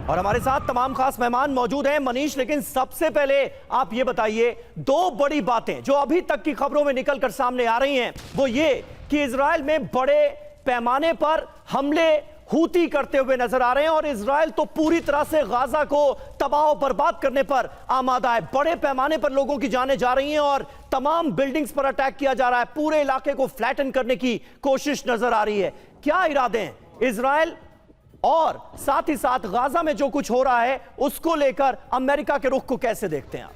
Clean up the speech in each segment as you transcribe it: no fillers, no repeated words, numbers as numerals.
और हमारे साथ तमाम खास मेहमान मौजूद हैं मनीष। लेकिन सबसे पहले आप ये बताइए, दो बड़ी बातें जो अभी तक की खबरों में निकलकर सामने आ रही हैं वो ये कि इजराइल में बड़े पैमाने पर हमले हूती करते हुए नजर आ रहे हैं और इजराइल तो पूरी तरह से गाजा को तबाह बर्बाद करने पर आमादा है। बड़े पैमाने पर लोगों की जानें जा रही हैं और तमाम बिल्डिंग्स पर अटैक किया जा रहा है। पूरे इलाके को फ्लैटन करने की कोशिश नजर आ रही है। क्या इरादे हैं इजराइल और साथ ही साथ गाजा में जो कुछ हो रहा है उसको लेकर अमेरिका के रुख को कैसे देखते हैं आप?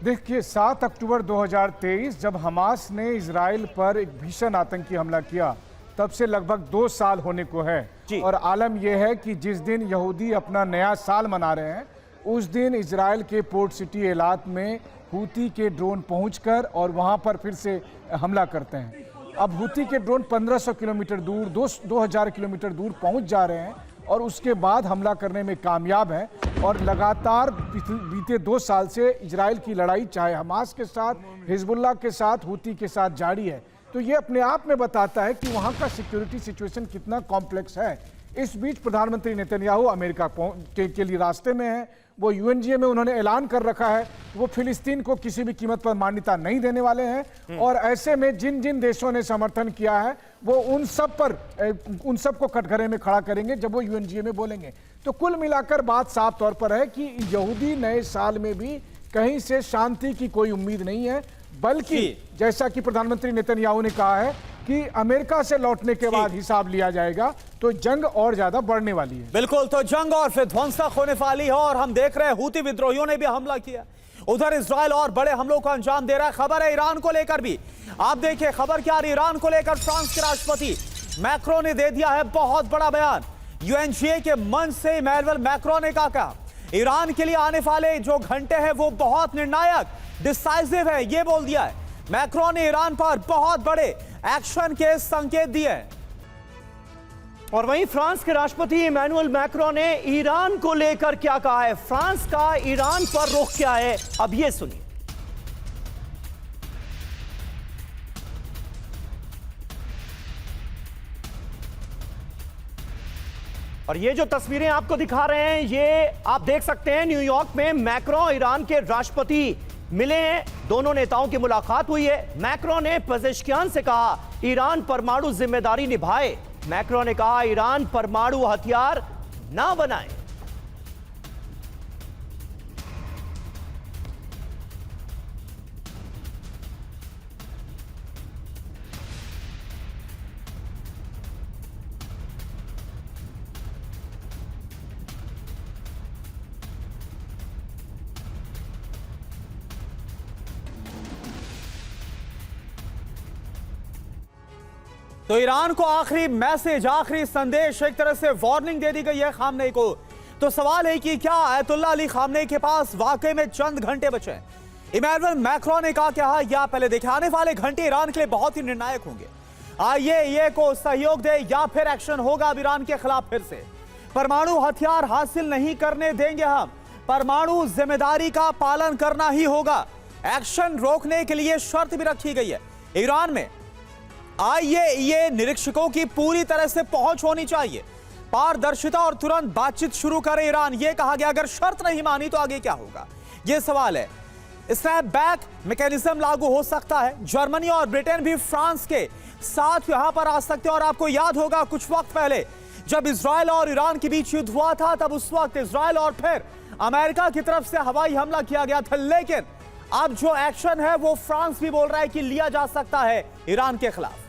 देखिए, 7 अक्टूबर 2023 जब हमास ने इजराइल पर एक भीषण आतंकी हमला किया, तब से लगभग 2 साल होने को है। और आलम यह है कि जिस दिन यहूदी अपना नया साल मना रहे हैं, उस दिन इजराइल के पोर्ट सिटी एलात में हूती के ड्रोन पहुंचकर और वहां पर फिर से हमला करते हैं। अब हूती के ड्रोन 1500 किलोमीटर दूर, 2000 किलोमीटर दूर पहुंच जा रहे हैं और उसके बाद हमला करने में कामयाब है। और लगातार बीते 2 साल से इजराइल की लड़ाई चाहे हमास के साथ, हिजबुल्लाह के साथ, हूती के साथ जारी है। तो ये अपने आप में बताता है कि वहाँ का सिक्योरिटी सिचुएशन कितना कॉम्प्लेक्स है। इस बीच प्रधानमंत्री नेतन्याहू अमेरिका के लिए रास्ते में है। वो यूएनजीए में उन्होंने ऐलान कर रखा है वो फिलिस्तीन को किसी भी कीमत पर मान्यता नहीं देने वाले हैं। और ऐसे में जिन जिन देशों ने समर्थन किया है वो उन सब को कटघरे में खड़ा करेंगे जब वो यूएनजीए में बोलेंगे। तो कुल मिलाकर बात साफ तौर पर है कि यहूदी नए साल में भी कहीं से शांति की कोई उम्मीद नहीं है, बल्कि जैसा कि प्रधानमंत्री नेतन्याहू ने कहा है कि अमेरिका से लौटने के बाद हिसाब लिया जाएगा, तो जंग और ज्यादा बढ़ने वाली है। बिल्कुल, तो जंग और फिर ध्वंसक होने वाली है। और हम देख रहे हैं हूती विद्रोहियों ने भी हमला किया, उधर इजराइल और बड़े हमलों को अंजाम दे रहा है। खबर है ईरान को लेकर भी, आप देखिए खबर क्या है ईरान को लेकर। फ्रांस के राष्ट्रपति मैक्रो ने दे दिया है बहुत बड़ा बयान। यूएनजीए के मंच से इमैनुअल मैक्रो ने कहा ईरान के लिए आने वाले जो घंटे हैं वो बहुत निर्णायक, डिसाइसिव है, ये बोल दिया है। मैक्रो ने ईरान पर बहुत बड़े एक्शन के संकेत दिए। और वहीं फ्रांस के राष्ट्रपति इमैनुअल मैक्रो ने ईरान को लेकर क्या कहा है, फ्रांस का ईरान पर रुख क्या है, अब ये सुनिए। और ये जो तस्वीरें आपको दिखा रहे हैं ये आप देख सकते हैं, न्यूयॉर्क में मैक्रो ईरान के राष्ट्रपति मिले हैं। दोनों नेताओं की मुलाकात हुई है। मैक्रो ने पेजेश्कियान से कहा ईरान परमाणु जिम्मेदारी निभाए। मैक्रो ने कहा ईरान परमाणु हथियार ना बनाए। तो ईरान को आखिरी मैसेज, आखिरी संदेश, एक तरह से वार्निंग दे दी गई है खामनेई को। तो सवाल है कि क्या आयतुल्लाह अली खामनेई के पास वाकई में चंद घंटे बचे हैं? इमैनुअल मैक्रो ने कहा या पहले देखें, आने वाले घंटे ईरान के लिए बहुत ही निर्णायक होंगे। आईएईए को सहयोग दे या फिर एक्शन होगा अब ईरान के खिलाफ फिर से। परमाणु हथियार हासिल नहीं करने देंगे हम, परमाणु जिम्मेदारी का पालन करना ही होगा। एक्शन रोकने के लिए शर्त भी रखी गई है। ईरान में आईएईए निरीक्षकों की पूरी तरह से पहुंच होनी चाहिए, पारदर्शिता और तुरंत बातचीत शुरू करे ईरान, यह कहा गया। अगर शर्त नहीं मानी तो आगे क्या होगा, यह सवाल है। स्नैप बैक मैकेनिज्म लागू हो सकता है। जर्मनी और ब्रिटेन भी फ्रांस के साथ यहां पर आ सकते हैं। और आपको याद होगा कुछ वक्त पहले जब इजराइल और ईरान के बीच युद्ध हुआ था, तब उस वक्त इजराइल और फिर अमेरिका की तरफ से हवाई हमला किया गया था। लेकिन अब जो एक्शन है वो फ्रांस भी बोल रहा है कि लिया जा सकता है ईरान के खिलाफ।